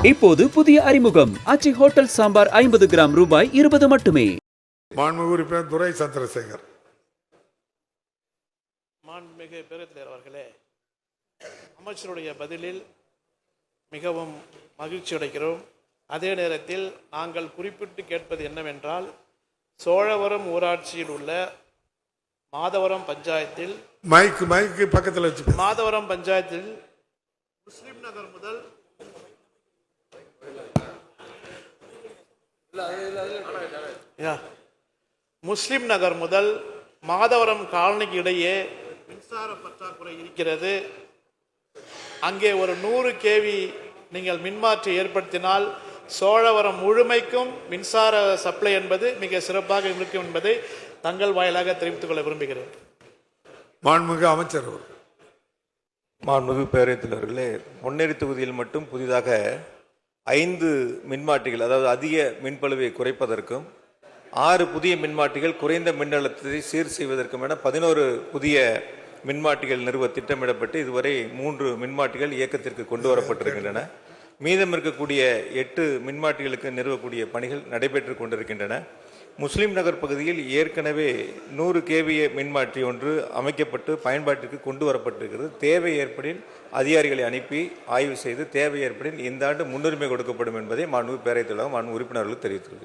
இப்போது புதிய அறிமுகம் ஆச்சி ஹோட்டல் சாம்பார் 50 கிராம் ரூபாய் 20 மட்டுமே. மாண்புமிகு உறுப்பினர் துரை சந்திரசேகர். மாண்புமிகு பேரவைத் அவர்களே, அமைச்சருடைய பதிலில் மிகவும் மகிழ்ச்சி அடைகிறோம். அதே நேரத்தில் நாங்கள் குறிப்பிட்டு கேட்பது என்னவென்றால், சோழவரம் ஊராட்சியில் உள்ள மாதவரம் பஞ்சாயத்தில் மைக்கு பக்கத்தில் வச்சு மாதவரம் பஞ்சாயத்தில் முஸ்லிம் நகர் முதல் மாதவரம் காலனிக்கு இடையே மின்சார பற்றாக்குறை இருக்கிறது. அங்கே ஒரு 100 kV நீங்கள் மின்மாற்றி ஏற்படுத்தினால் சோழவரம் முழுமைக்கும் மின்சார சப்ளை என்பது மிக சிறப்பாக இருக்கும் என்பதை தங்கள் வாயிலாக தெரிவித்துக் கொள்ள விரும்புகிறேன். மாண்புமிகு அமைச்சர். மாண்புமிகு பேரவைத்தலைவர்களே, பொன்னேரி தொகுதியில் மட்டும் புதிதாக 5 மின்மாற்றிகள், அதாவது அதிக மின்பளுவை குறைப்பதற்கும் 6 புதிய மின்மாற்றிகள் குறைந்த மின்னழுத்தத்தை சீர் செய்வதற்கும் என 11 புதிய மின்மாற்றிகள் நிறுவ திட்டமிடப்பட்டு இதுவரை 3 மின்மாற்றிகள் இயக்கத்திற்கு கொண்டு வரப்பட்டிருக்கின்றன. மீதம் இருக்கக்கூடிய 8 மின்மாற்றிகளுக்கு நிறுவக்கூடிய பணிகள் நடைபெற்று கொண்டிருக்கின்றன. முஸ்லிம் நகர் பகுதியில் ஏற்கனவே 100 kVA மின்மாற்றி ஒன்று அமைக்கப்பட்டு பயன்பாட்டிற்கு கொண்டு வரப்பட்டிருக்கிறது. தேவை ஏற்படின் அதிகாரிகளை அனுப்பி ஆய்வு செய்து தேவை ஏற்படின் இந்த ஆண்டு முன்னுரிமை கொடுக்கப்படும் என்பதை மாண்புமிகு பேரவைத் தலைவர் மாண்புமிகு உறுப்பினர்களுக்கு தெரிவித்துள்ளது.